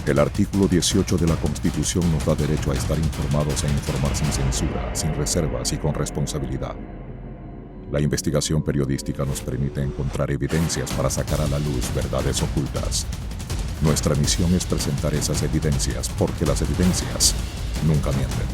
El artículo 18 de la Constitución nos da derecho a estar informados e informar sin censura, sin reservas y con responsabilidad. La investigación periodística nos permite encontrar evidencias para sacar a la luz verdades ocultas. Nuestra misión es presentar esas evidencias porque las evidencias nunca mienten.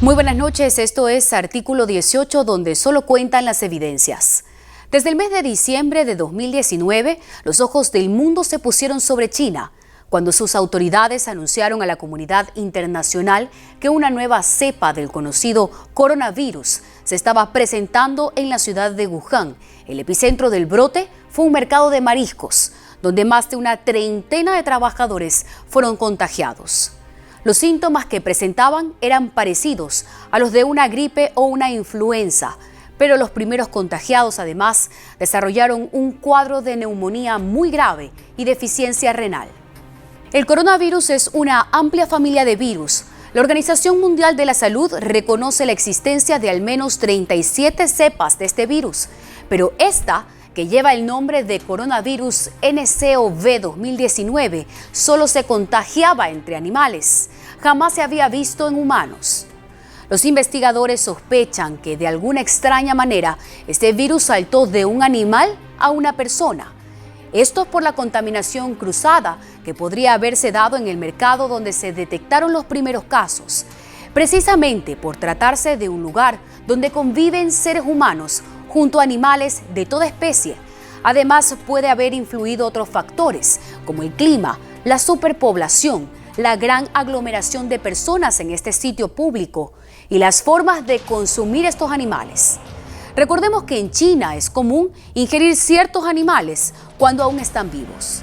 Muy buenas noches, esto es Artículo 18, donde solo cuentan las evidencias. Desde el mes de diciembre de 2019, los ojos del mundo se pusieron sobre China, cuando sus autoridades anunciaron a la comunidad internacional que una nueva cepa del conocido coronavirus se estaba presentando en la ciudad de Wuhan. El epicentro del brote fue un mercado de mariscos, donde más de una treintena de trabajadores fueron contagiados. Los síntomas que presentaban eran parecidos a los de una gripe o una influenza, pero los primeros contagiados además desarrollaron un cuadro de neumonía muy grave y deficiencia renal. El coronavirus es una amplia familia de virus. La Organización Mundial de la Salud reconoce la existencia de al menos 37 cepas de este virus, pero esta, que lleva el nombre de coronavirus NCOV 2019, solo se contagiaba entre animales. Jamás se había visto en humanos. Los investigadores sospechan que de alguna extraña manera este virus saltó de un animal a una persona. Esto por la contaminación cruzada que podría haberse dado en el mercado donde se detectaron los primeros casos. Precisamente por tratarse de un lugar donde conviven seres humanos junto a animales de toda especie. Además, puede haber influido otros factores, como el clima, la superpoblación, la gran aglomeración de personas en este sitio público y las formas de consumir estos animales. Recordemos que en China es común ingerir ciertos animales cuando aún están vivos.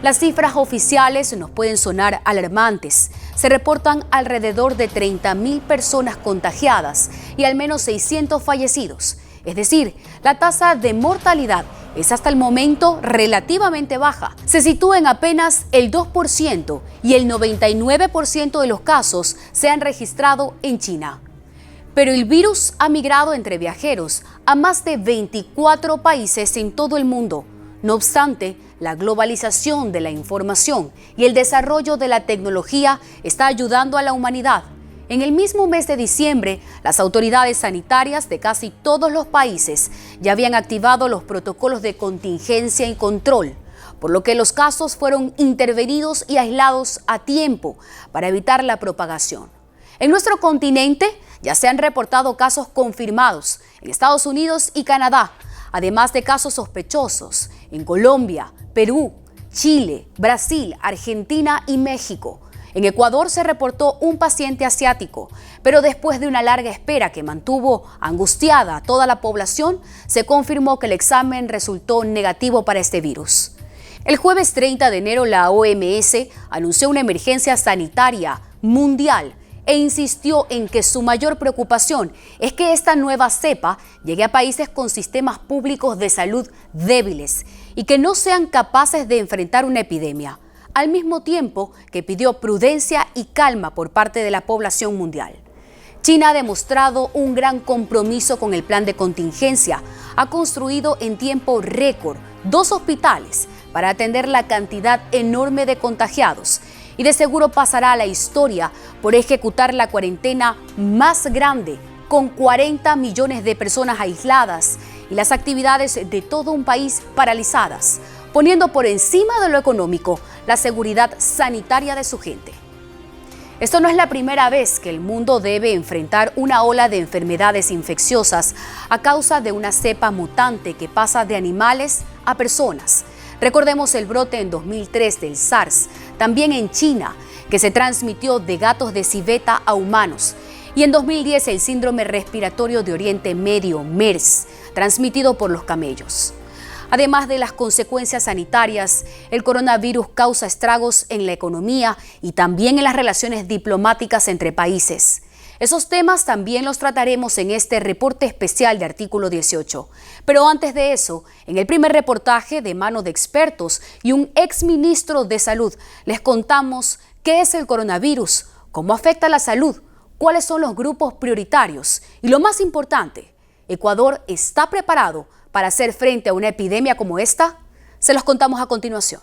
Las cifras oficiales nos pueden sonar alarmantes. Se reportan alrededor de 30.000 personas contagiadas y al menos 600 fallecidos. Es decir, la tasa de mortalidad es hasta el momento relativamente baja. Se sitúa en apenas el 2% y el 99% de los casos se han registrado en China. Pero el virus ha migrado entre viajeros a más de 24 países en todo el mundo. No obstante, la globalización de la información y el desarrollo de la tecnología está ayudando a la humanidad. En el mismo mes de diciembre, las autoridades sanitarias de casi todos los países ya habían activado los protocolos de contingencia y control, por lo que los casos fueron intervenidos y aislados a tiempo para evitar la propagación. En nuestro continente ya se han reportado casos confirmados en Estados Unidos y Canadá, además de casos sospechosos en Colombia, Perú, Chile, Brasil, Argentina y México. En Ecuador se reportó un paciente asiático, pero después de una larga espera que mantuvo angustiada a toda la población, se confirmó que el examen resultó negativo para este virus. El jueves 30 de enero, la OMS anunció una emergencia sanitaria mundial e insistió en que su mayor preocupación es que esta nueva cepa llegue a países con sistemas públicos de salud débiles y que no sean capaces de enfrentar una epidemia, al mismo tiempo que pidió prudencia y calma por parte de la población mundial. China ha demostrado un gran compromiso con el plan de contingencia. Ha construido en tiempo récord 2 hospitales para atender la cantidad enorme de contagiados y de seguro pasará a la historia por ejecutar la cuarentena más grande, con 40 millones de personas aisladas y las actividades de todo un país paralizadas, poniendo por encima de lo económico la seguridad sanitaria de su gente. Esto no es la primera vez que el mundo debe enfrentar una ola de enfermedades infecciosas a causa de una cepa mutante que pasa de animales a personas. Recordemos el brote en 2003 del SARS, también en China, que se transmitió de gatos de civeta a humanos. Y en 2010 el síndrome respiratorio de Oriente Medio, MERS, transmitido por los camellos. Además de las consecuencias sanitarias, el coronavirus causa estragos en la economía y también en las relaciones diplomáticas entre países. Esos temas también los trataremos en este reporte especial de Artículo 18. Pero antes de eso, en el primer reportaje de mano de expertos y un exministro de Salud, les contamos qué es el coronavirus, cómo afecta a la salud, cuáles son los grupos prioritarios y lo más importante, ¿Ecuador está preparado para hacer frente a una epidemia como esta? Se los contamos a continuación.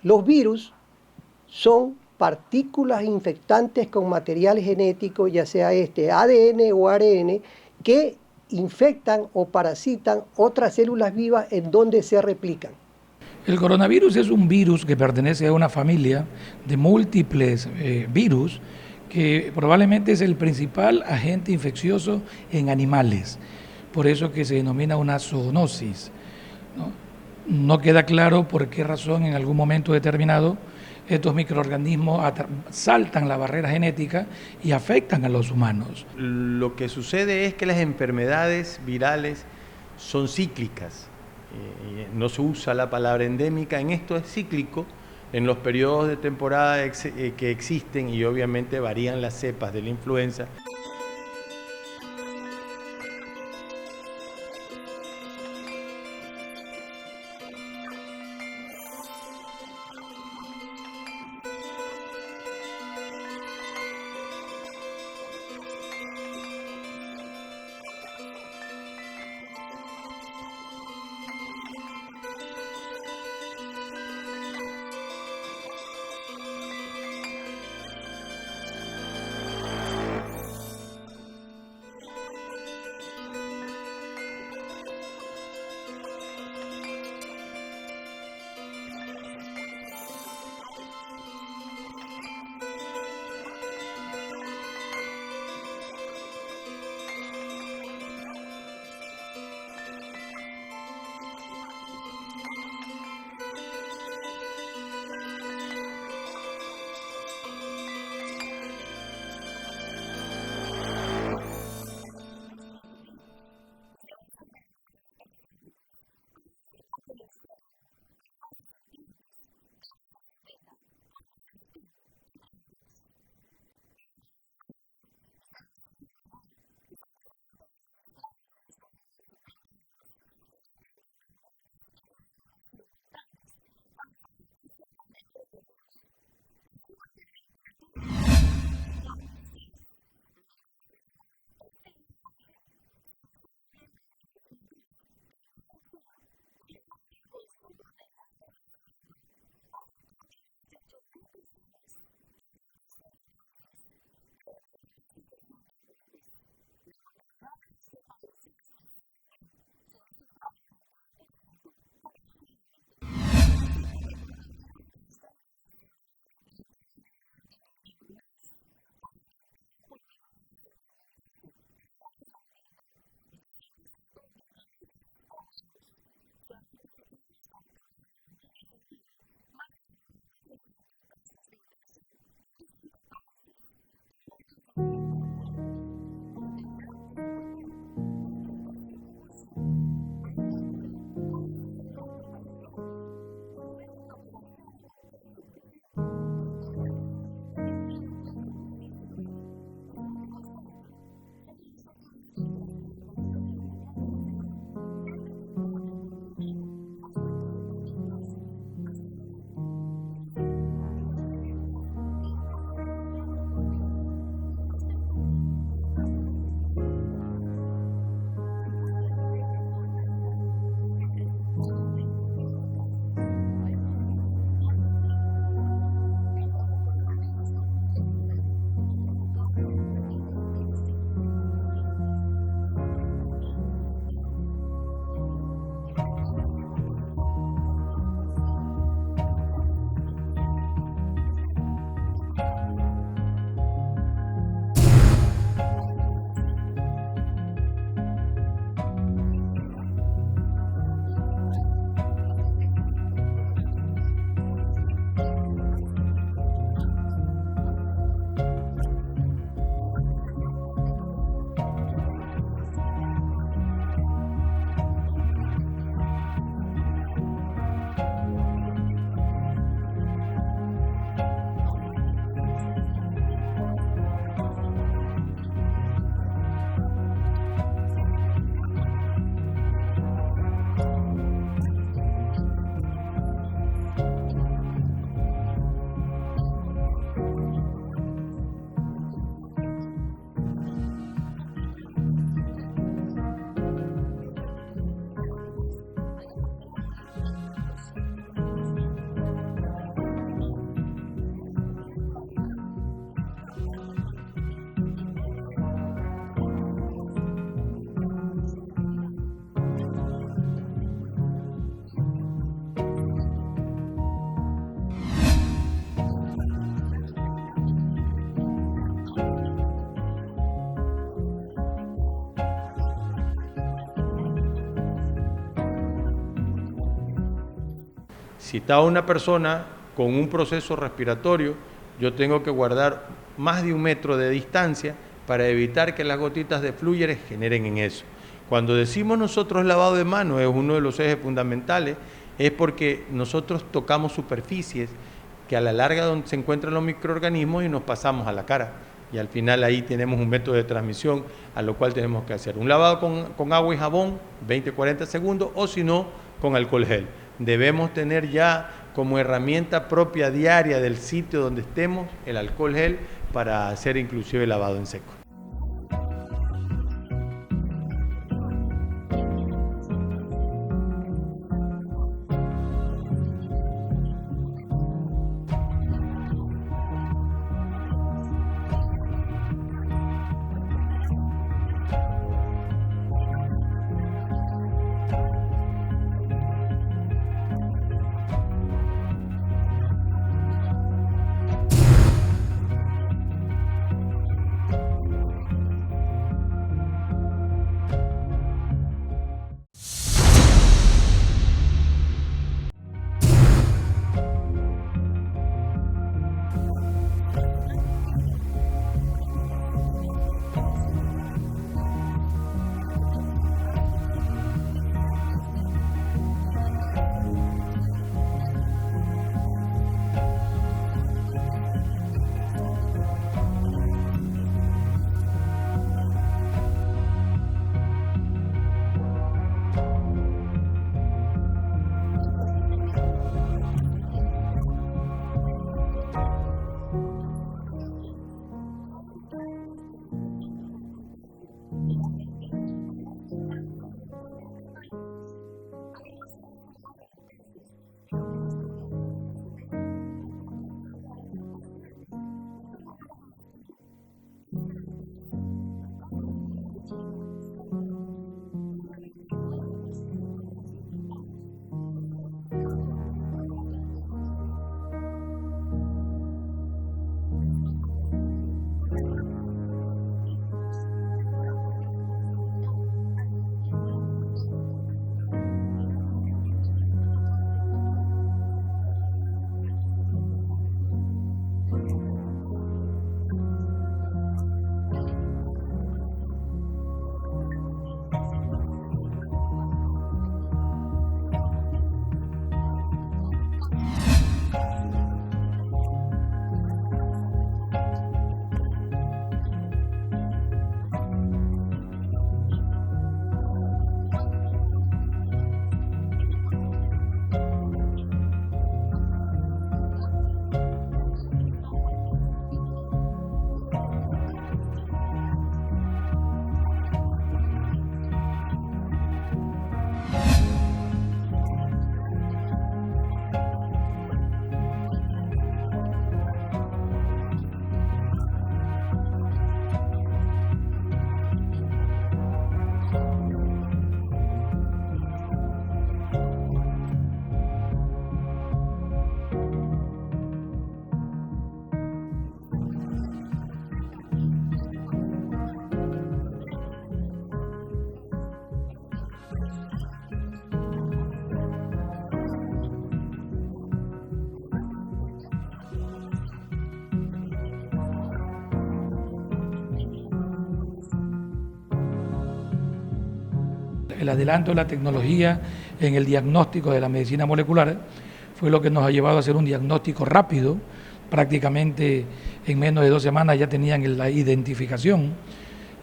Los virus son partículas infectantes con material genético, ya sea ADN o ARN, que infectan o parasitan otras células vivas en donde se replican. El coronavirus es un virus que pertenece a una familia de múltiples virus que probablemente es el principal agente infeccioso en animales. Por eso que se denomina una zoonosis, ¿no? No queda claro por qué razón en algún momento determinado estos microorganismos saltan la barrera genética y afectan a los humanos. Lo que sucede es que las enfermedades virales son cíclicas. No se usa la palabra endémica, en esto es cíclico, en los periodos de temporada que existen y obviamente varían las cepas de la influenza. Si está una persona con un proceso respiratorio, yo tengo que guardar más de 1 metro de distancia para evitar que las gotitas de flúor generen en eso. Cuando decimos nosotros lavado de manos, es uno de los ejes fundamentales, es porque nosotros tocamos superficies que a la larga donde se encuentran los microorganismos y nos pasamos a la cara. Y al final ahí tenemos un método de transmisión a lo cual tenemos que hacer un lavado con agua y jabón, 20-40 segundos, o si no, con alcohol gel. Debemos tener ya como herramienta propia diaria del sitio donde estemos el alcohol gel para hacer inclusive lavado en seco. El adelanto de la tecnología en el diagnóstico de la medicina molecular fue lo que nos ha llevado a hacer un diagnóstico rápido. Prácticamente en menos de 2 semanas ya tenían la identificación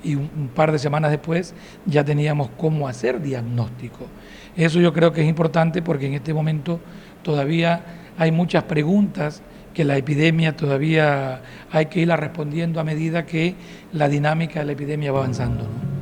y un par de semanas después ya teníamos cómo hacer diagnóstico. Eso yo creo que es importante porque en este momento todavía hay muchas preguntas que la epidemia todavía hay que irla respondiendo a medida que la dinámica de la epidemia va avanzando, ¿no?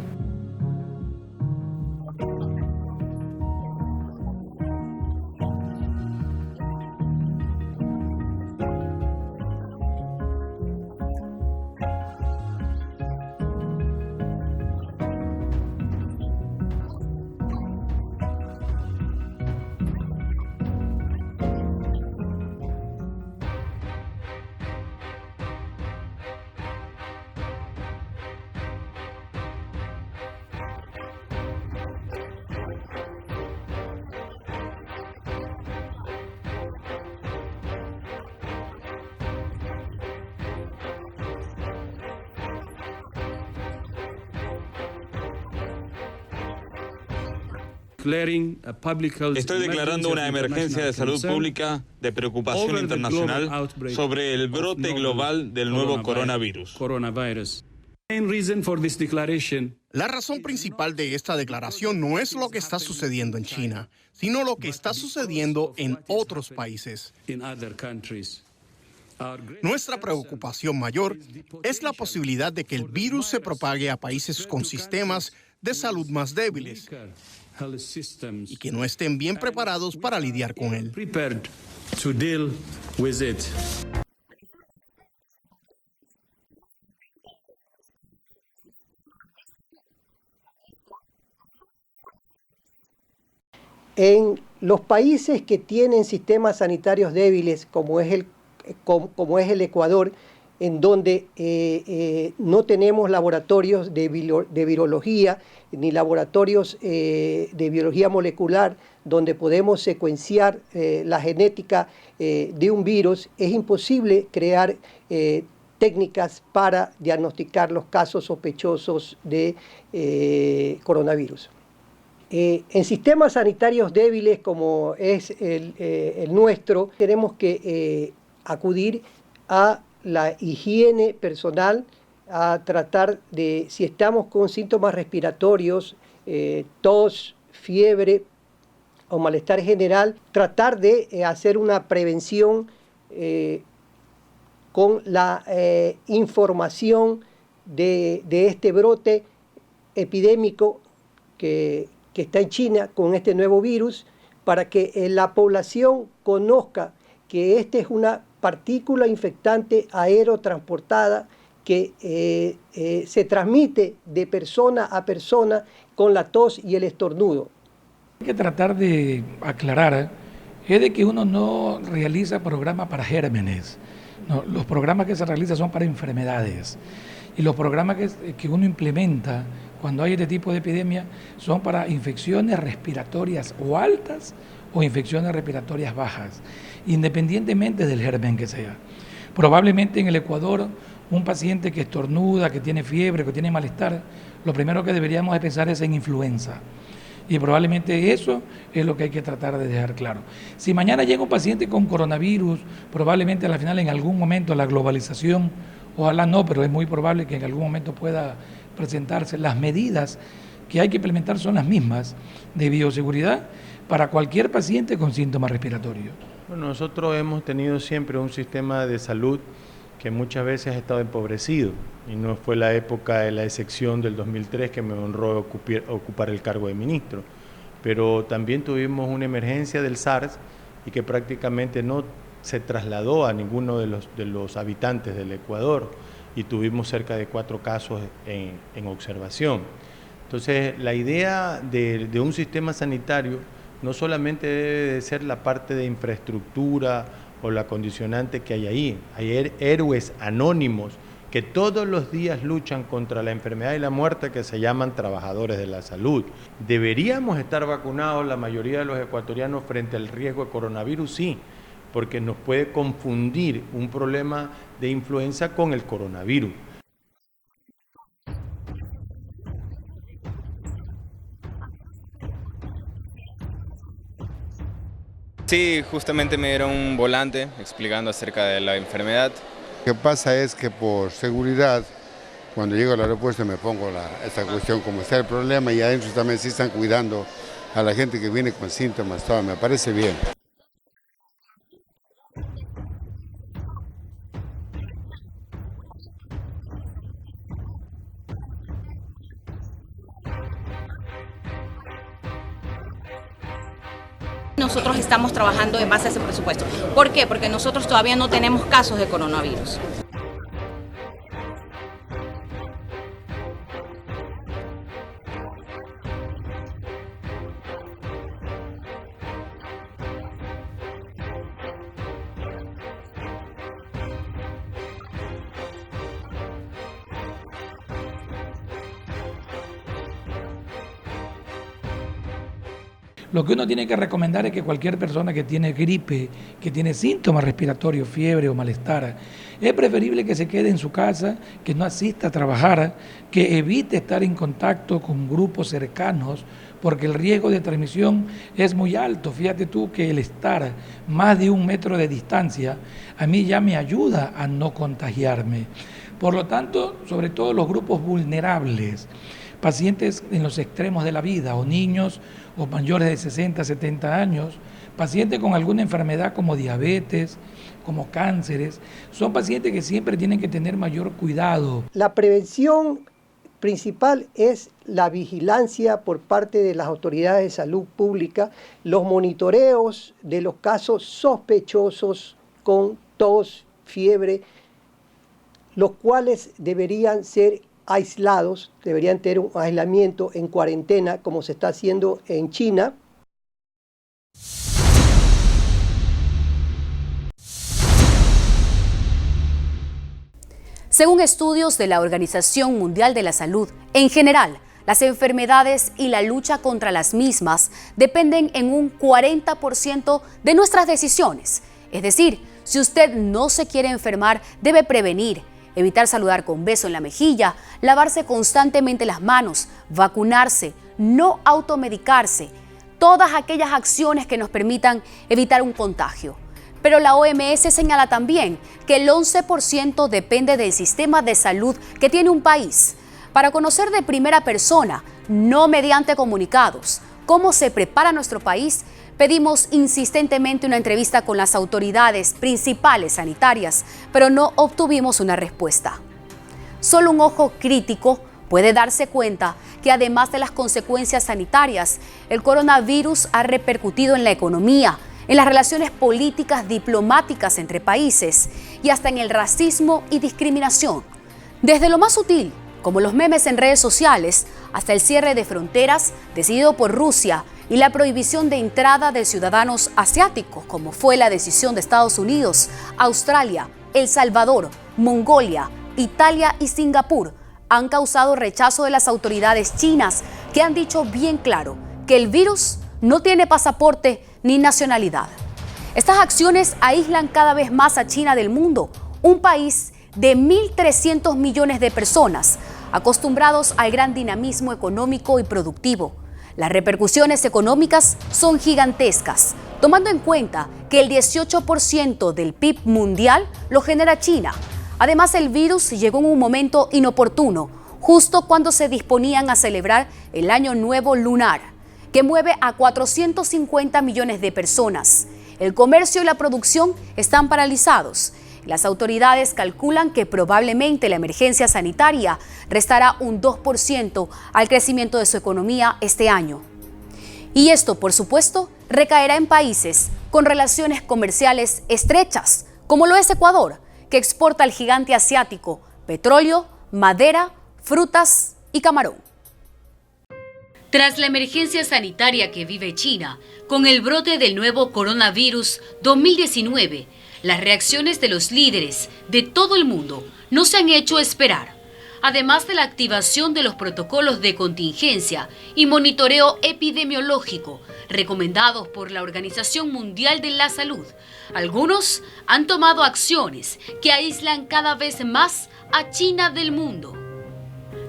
Estoy declarando una emergencia de salud pública de preocupación internacional sobre el brote global del nuevo coronavirus. La razón principal de esta declaración no es lo que está sucediendo en China, sino lo que está sucediendo en otros países. Nuestra preocupación mayor es la posibilidad de que el virus se propague a países con sistemas de salud más débiles y que no estén bien preparados para lidiar con él. En los países que tienen sistemas sanitarios débiles, como es el Ecuador, en donde no tenemos laboratorios de virología ni laboratorios de biología molecular donde podemos secuenciar la genética de un virus, es imposible crear técnicas para diagnosticar los casos sospechosos de coronavirus. En sistemas sanitarios débiles como es el nuestro, tenemos que acudir a la higiene personal, a tratar de, si estamos con síntomas respiratorios, tos, fiebre o malestar general, tratar de hacer una prevención con la información de este brote epidémico que está en China con este nuevo virus, para que la población conozca que esta es una partícula infectante aerotransportada que se transmite de persona a persona con la tos y el estornudo. Hay que tratar de aclarar es de que uno no realiza programas para gérmenes. No, los programas que se realizan son para enfermedades. Y los programas que uno implementa cuando hay este tipo de epidemia son para infecciones respiratorias o altas o infecciones respiratorias bajas, independientemente del germen que sea. Probablemente en el Ecuador, un paciente que estornuda, que tiene fiebre, que tiene malestar, lo primero que deberíamos pensar es en influenza. Y probablemente eso es lo que hay que tratar de dejar claro. Si mañana llega un paciente con coronavirus, probablemente al final en algún momento la globalización, ojalá no, pero es muy probable que en algún momento pueda presentarse. Las medidas que hay que implementar son las mismas de bioseguridad para cualquier paciente con síntomas respiratorios. Bueno, nosotros hemos tenido siempre un sistema de salud que muchas veces ha estado empobrecido, y no fue la época de la excepción del 2003 que me honró ocupar el cargo de ministro, pero también tuvimos una emergencia del SARS y que prácticamente no se trasladó a ninguno de los habitantes del Ecuador, y tuvimos cerca de 4 casos en observación. Entonces, la idea de un sistema sanitario no solamente debe de ser la parte de infraestructura o la condicionante que hay ahí. Hay héroes anónimos que todos los días luchan contra la enfermedad y la muerte, que se llaman trabajadores de la salud. ¿Deberíamos estar vacunados la mayoría de los ecuatorianos frente al riesgo de coronavirus? Sí, porque nos puede confundir un problema de influenza con el coronavirus. Sí, justamente me dieron un volante explicando acerca de la enfermedad. Lo que pasa es que por seguridad, cuando llego al aeropuerto me pongo esta cuestión, como está el problema, y adentro también sí están cuidando a la gente que viene con síntomas, todo, me parece bien. Nosotros estamos trabajando en base a ese presupuesto. ¿Por qué? Porque nosotros todavía no tenemos casos de coronavirus. Lo que uno tiene que recomendar es que cualquier persona que tiene gripe, que tiene síntomas respiratorios, fiebre o malestar, es preferible que se quede en su casa, que no asista a trabajar, que evite estar en contacto con grupos cercanos, porque el riesgo de transmisión es muy alto. Fíjate tú que el estar más de 1 metro de distancia a mí ya me ayuda a no contagiarme. Por lo tanto, sobre todo los grupos vulnerables, pacientes en los extremos de la vida, o niños o mayores de 60, 70 años, pacientes con alguna enfermedad como diabetes, como cánceres, son pacientes que siempre tienen que tener mayor cuidado. La prevención principal es la vigilancia por parte de las autoridades de salud pública, los monitoreos de los casos sospechosos con tos, fiebre, los cuales deberían ser aislados, deberían tener un aislamiento en cuarentena, como se está haciendo en China. Según estudios de la Organización Mundial de la Salud, en general, las enfermedades y la lucha contra las mismas dependen en un 40% de nuestras decisiones. Es decir, si usted no se quiere enfermar, debe prevenir, evitar saludar con beso en la mejilla, lavarse constantemente las manos, vacunarse, no automedicarse, todas aquellas acciones que nos permitan evitar un contagio. Pero la OMS señala también que el 11% depende del sistema de salud que tiene un país. Para conocer de primera persona, no mediante comunicados, cómo se prepara nuestro país, pedimos insistentemente una entrevista con las autoridades principales sanitarias, pero no obtuvimos una respuesta. Solo un ojo crítico puede darse cuenta que además de las consecuencias sanitarias, el coronavirus ha repercutido en la economía, en las relaciones políticas, diplomáticas entre países y hasta en el racismo y discriminación. Desde lo más sutil, como los memes en redes sociales, hasta el cierre de fronteras decidido por Rusia y la prohibición de entrada de ciudadanos asiáticos, como fue la decisión de Estados Unidos, Australia, El Salvador, Mongolia, Italia y Singapur, han causado rechazo de las autoridades chinas, que han dicho bien claro que el virus no tiene pasaporte ni nacionalidad. Estas acciones aíslan cada vez más a China del mundo, un país de 1.300 millones de personas, acostumbrados al gran dinamismo económico y productivo. Las repercusiones económicas son gigantescas, tomando en cuenta que el 18% del PIB mundial lo genera China. Además, el virus llegó en un momento inoportuno, justo cuando se disponían a celebrar el Año Nuevo Lunar, que mueve a 450 millones de personas. El comercio y la producción están paralizados. Las autoridades calculan que probablemente la emergencia sanitaria restará un 2% al crecimiento de su economía este año. Y esto, por supuesto, recaerá en países con relaciones comerciales estrechas, como lo es Ecuador, que exporta al gigante asiático petróleo, madera, frutas y camarón. Tras la emergencia sanitaria que vive China, con el brote del nuevo coronavirus 2019, las reacciones de los líderes de todo el mundo no se han hecho esperar. Además de la activación de los protocolos de contingencia y monitoreo epidemiológico recomendados por la Organización Mundial de la Salud, algunos han tomado acciones que aíslan cada vez más a China del mundo.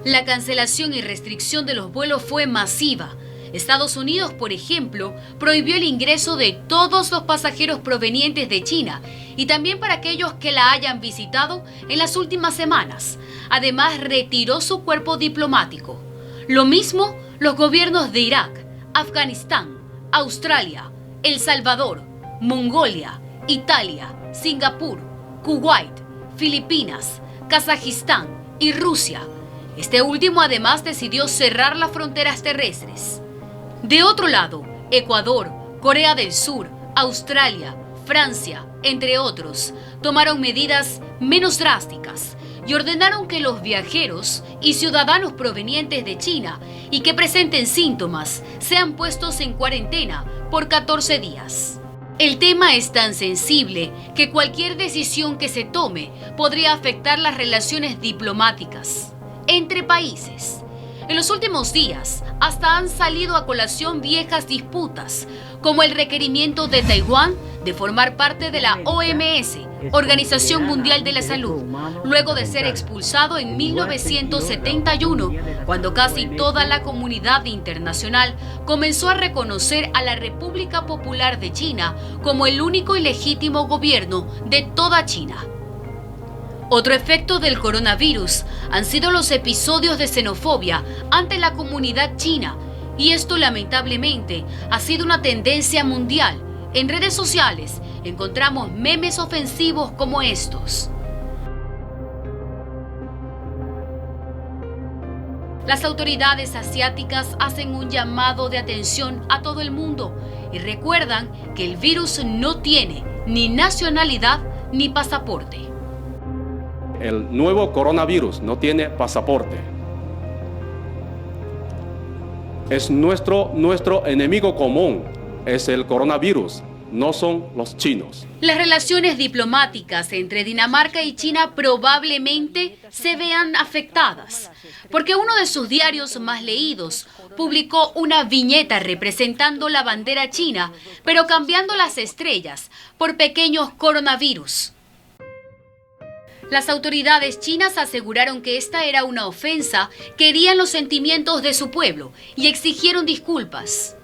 La cancelación y restricción de los vuelos fue masiva. Estados Unidos, por ejemplo, prohibió el ingreso de todos los pasajeros provenientes de China y también para aquellos que la hayan visitado en las últimas semanas. Además, retiró su cuerpo diplomático. Lo mismo los gobiernos de Irak, Afganistán, Australia, El Salvador, Mongolia, Italia, Singapur, Kuwait, Filipinas, Kazajistán y Rusia. Este último además decidió cerrar las fronteras terrestres. De otro lado, Ecuador, Corea del Sur, Australia, Francia, entre otros, tomaron medidas menos drásticas y ordenaron que los viajeros y ciudadanos provenientes de China y que presenten síntomas sean puestos en cuarentena por 14 días. El tema es tan sensible que cualquier decisión que se tome podría afectar las relaciones diplomáticas entre países. En los últimos días, hasta han salido a colación viejas disputas, como el requerimiento de Taiwán de formar parte de la OMS Organización Mundial de la Salud, luego de ser expulsado en 1971, cuando casi toda la comunidad internacional comenzó a reconocer a la República Popular de China como el único y legítimo gobierno de toda China. Otro efecto del coronavirus han sido los episodios de xenofobia ante la comunidad china, y esto lamentablemente ha sido una tendencia mundial. En redes sociales encontramos memes ofensivos como estos. Las autoridades asiáticas hacen un llamado de atención a todo el mundo y recuerdan que el virus no tiene ni nacionalidad ni pasaporte. El nuevo coronavirus no tiene pasaporte. Es nuestro enemigo común, es el coronavirus, no son los chinos. Las relaciones diplomáticas entre Dinamarca y China probablemente se vean afectadas, porque uno de sus diarios más leídos publicó una viñeta representando la bandera china, pero cambiando las estrellas por pequeños coronavirus. Las autoridades chinas aseguraron que esta era una ofensa que herían los sentimientos de su pueblo y exigieron disculpas.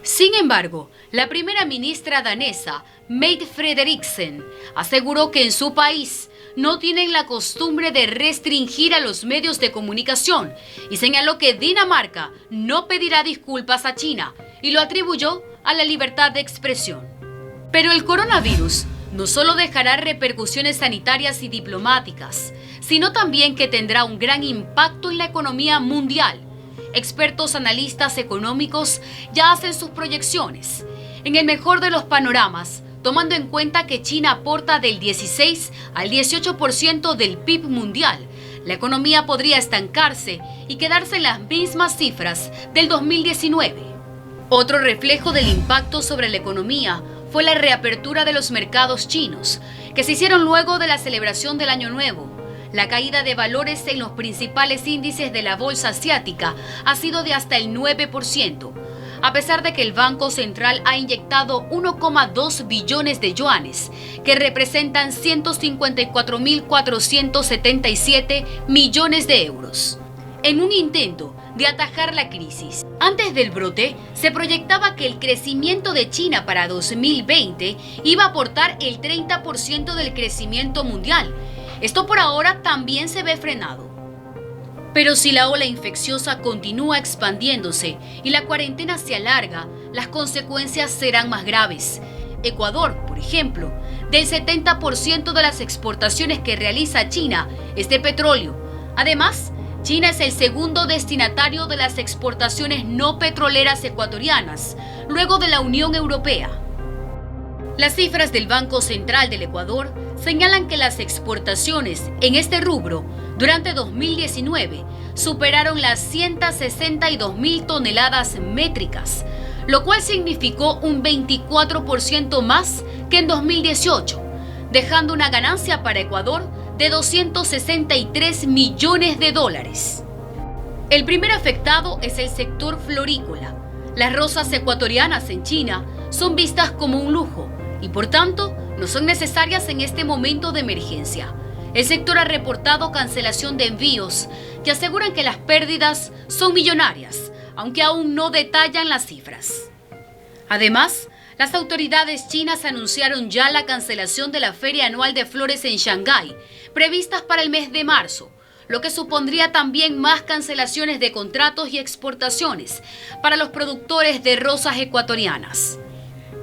Sin embargo, la primera ministra danesa, Mette Frederiksen, aseguró que en su país no tienen la costumbre de restringir a los medios de comunicación y señaló que Dinamarca no pedirá disculpas a China y lo atribuyó a la libertad de expresión. Pero el coronavirus no solo dejará repercusiones sanitarias y diplomáticas, sino también que tendrá un gran impacto en la economía mundial. Expertos analistas económicos ya hacen sus proyecciones. En el mejor de los panoramas, tomando en cuenta que China aporta del 16 al 18% del PIB mundial, la economía podría estancarse y quedarse en las mismas cifras del 2019. Otro reflejo del impacto sobre la economía fue la reapertura de los mercados chinos, que se hicieron luego de la celebración del Año Nuevo. La caída de valores en los principales índices de la bolsa asiática ha sido de hasta el 9%, a pesar de que el Banco Central ha inyectado 1,2 billones de yuanes, que representan 154.477 millones de euros, en un intento de atajar la crisis. Antes del brote, se proyectaba que el crecimiento de China para 2020 iba a aportar el 30% del crecimiento mundial. Esto por ahora también se ve frenado. Pero si la ola infecciosa continúa expandiéndose y la cuarentena se alarga, las consecuencias serán más graves. Ecuador, por ejemplo, del 70% de las exportaciones que realiza China es de petróleo. Además, China es el segundo destinatario de las exportaciones no petroleras ecuatorianas, luego de la Unión Europea. Las cifras del Banco Central del Ecuador señalan que las exportaciones en este rubro durante 2019 superaron las 162.000 toneladas métricas, lo cual significó un 24% más que en 2018, dejando una ganancia para Ecuador de 263 millones de dólares. El primer afectado es el sector florícola. Las rosas ecuatorianas en China son vistas como un lujo y por tanto no son necesarias en este momento de emergencia. El sector ha reportado cancelación de envíos que aseguran que las pérdidas son millonarias, aunque aún no detallan las cifras. Además, las autoridades chinas anunciaron ya la cancelación de la Feria Anual de Flores en Shanghái, previstas para el mes de marzo, lo que supondría también más cancelaciones de contratos y exportaciones para los productores de rosas ecuatorianas.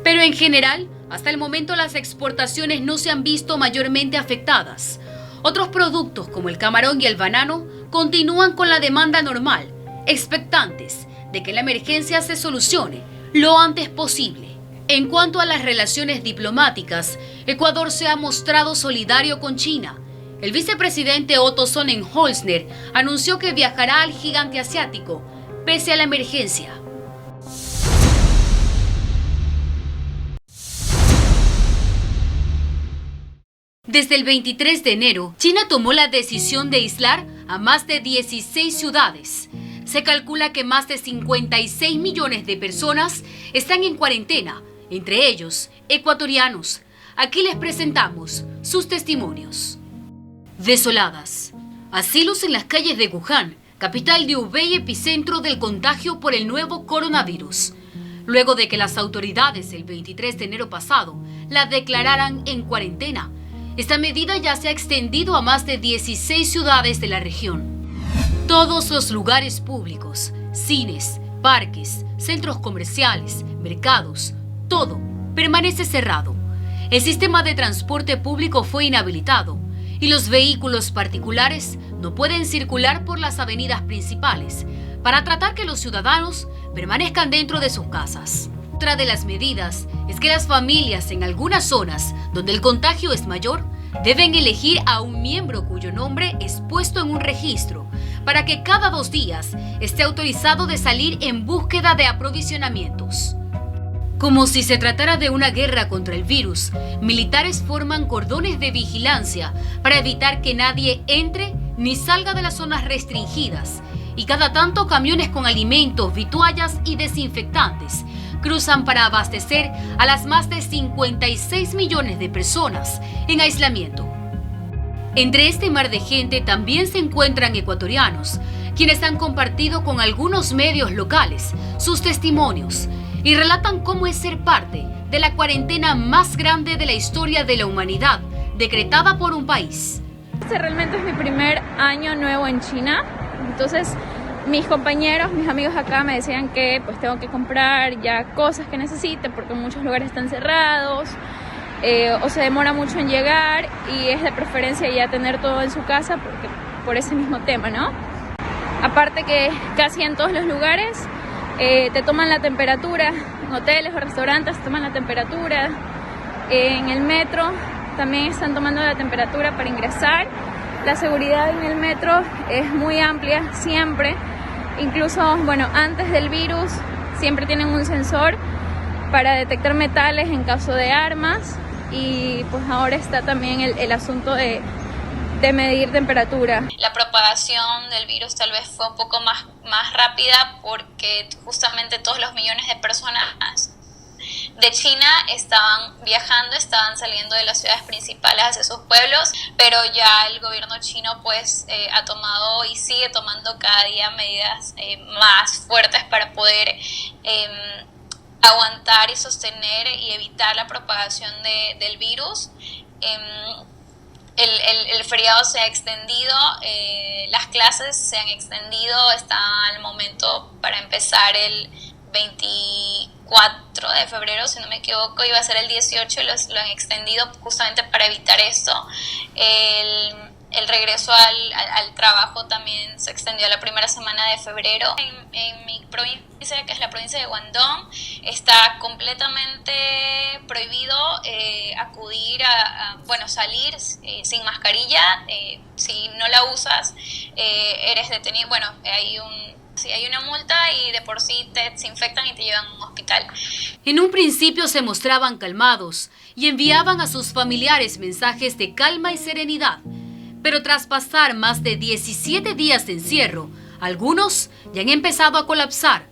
Pero en general, hasta el momento las exportaciones no se han visto mayormente afectadas. Otros productos como el camarón y el banano continúan con la demanda normal, expectantes de que la emergencia se solucione lo antes posible. En cuanto a las relaciones diplomáticas, Ecuador se ha mostrado solidario con China. El vicepresidente Otto Sonnenholzner anunció que viajará al gigante asiático, pese a la emergencia. Desde el 23 de enero, China tomó la decisión de aislar a más de 16 ciudades. Se calcula que más de 56 millones de personas están en cuarentena, entre ellos ecuatorianos. Aquí les presentamos sus testimonios. Desoladas. Asilos en las calles de Wuhan, capital de Hubei y epicentro del contagio por el nuevo coronavirus. Luego de que las autoridades el 23 de enero pasado la declararan en cuarentena, esta medida ya se ha extendido a más de 16 ciudades de la región. Todos los lugares públicos, cines, parques, centros comerciales, mercados, todo permanece cerrado. El sistema de transporte público fue inhabilitado y los vehículos particulares no pueden circular por las avenidas principales para tratar que los ciudadanos permanezcan dentro de sus casas. Otra de las medidas es que las familias en algunas zonas donde el contagio es mayor deben elegir a un miembro cuyo nombre es puesto en un registro para que cada 2 días esté autorizado de salir en búsqueda de aprovisionamientos. Como si se tratara de una guerra contra el virus, militares forman cordones de vigilancia para evitar que nadie entre ni salga de las zonas restringidas, y cada tanto camiones con alimentos, vituallas y desinfectantes cruzan para abastecer a las más de 56 millones de personas en aislamiento. Entre este mar de gente también se encuentran ecuatorianos, quienes han compartido con algunos medios locales sus testimonios y relatan cómo es ser parte de la cuarentena más grande de la historia de la humanidad, decretada por un país. Este realmente es mi primer año nuevo en China, entonces mis compañeros, mis amigos acá me decían que pues tengo que comprar ya cosas que necesite porque muchos lugares están cerrados o se demora mucho en llegar y es de preferencia ya tener todo en su casa porque por ese mismo tema, ¿no? Aparte que casi en todos los lugares te toman la temperatura, en hoteles o restaurantes te toman la temperatura, en el metro también están tomando la temperatura para ingresar. La seguridad en el metro es muy amplia siempre, incluso bueno, antes del virus siempre tienen un sensor para detectar metales en caso de armas y pues ahora está también el asunto de medir temperatura. La propagación del virus tal vez fue un poco más rápida porque justamente todos los millones de personas de China estaban viajando, estaban saliendo de las ciudades principales hacia sus pueblos, pero ya el gobierno chino pues ha tomado y sigue tomando cada día medidas más fuertes para poder aguantar y sostener y evitar la propagación del virus. El feriado se ha extendido, las clases se han extendido, está al momento para empezar el 24 de febrero, si no me equivoco, iba a ser el 18 y lo han extendido justamente para evitar esto. El regreso al trabajo también se extendió a la primera semana de febrero. En mi provincia, que es la provincia de Guangdong, está completamente prohibido acudir salir sin mascarilla. Si no la usas, eres detenido. Bueno, hay una multa y de por sí te desinfectan y te llevan a un hospital. En un principio se mostraban calmados y enviaban a sus familiares mensajes de calma y serenidad. Pero tras pasar más de 17 días de encierro, algunos ya han empezado a colapsar.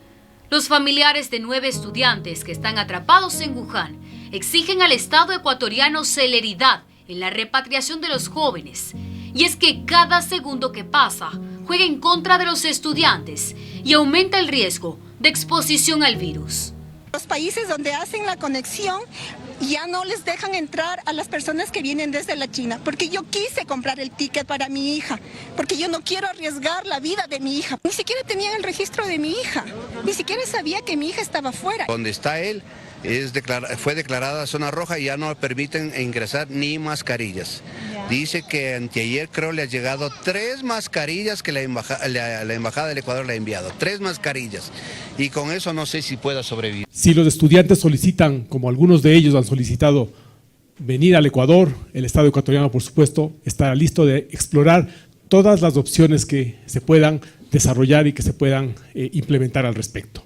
Los familiares de 9 estudiantes que están atrapados en Wuhan exigen al Estado ecuatoriano celeridad en la repatriación de los jóvenes. Y es que cada segundo que pasa juega en contra de los estudiantes y aumenta el riesgo de exposición al virus. Los países donde hacen la conexión ya no les dejan entrar a las personas que vienen desde la China, porque yo quise comprar el ticket para mi hija, porque yo no quiero arriesgar la vida de mi hija. Ni siquiera tenían el registro de mi hija, ni siquiera sabía que mi hija estaba fuera. Donde está él fue declarada zona roja y ya no permiten ingresar ni mascarillas. Dice que anteayer creo le ha llegado 3 mascarillas que la Embajada del Ecuador le ha enviado, 3 mascarillas, y con eso no sé si pueda sobrevivir. Si los estudiantes solicitan, como algunos de ellos han solicitado, venir al Ecuador, el Estado ecuatoriano por supuesto estará listo de explorar todas las opciones que se puedan desarrollar y que se puedan implementar al respecto.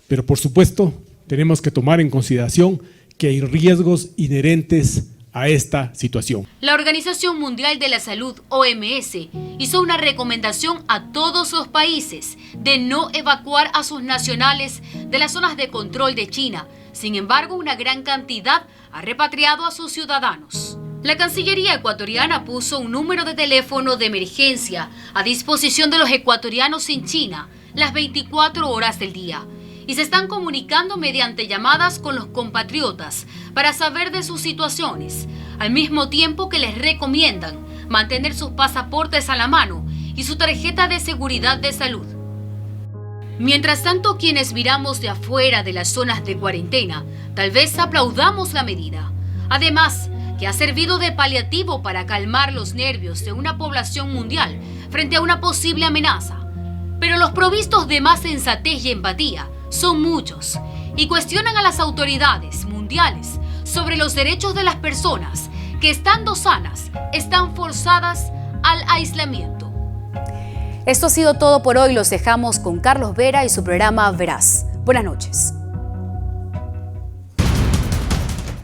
Pero por supuesto tenemos que tomar en consideración que hay riesgos inherentes a esta situación. La Organización Mundial de la Salud, OMS, hizo una recomendación a todos los países de no evacuar a sus nacionales de las zonas de control de China. Sin embargo, una gran cantidad ha repatriado a sus ciudadanos. La Cancillería ecuatoriana puso un número de teléfono de emergencia a disposición de los ecuatorianos en China las 24 horas del día y se están comunicando mediante llamadas con los compatriotas para saber de sus situaciones, al mismo tiempo que les recomiendan mantener sus pasaportes a la mano y su tarjeta de seguridad de salud. Mientras tanto, quienes miramos de afuera de las zonas de cuarentena, tal vez aplaudamos la medida. Además, que ha servido de paliativo para calmar los nervios de una población mundial frente a una posible amenaza. Pero los provistos de más sensatez y empatía son muchos y cuestionan a las autoridades mundiales sobre los derechos de las personas que, estando sanas, están forzadas al aislamiento. Esto ha sido todo por hoy. Los dejamos con Carlos Vera y su programa Veraz. Buenas noches.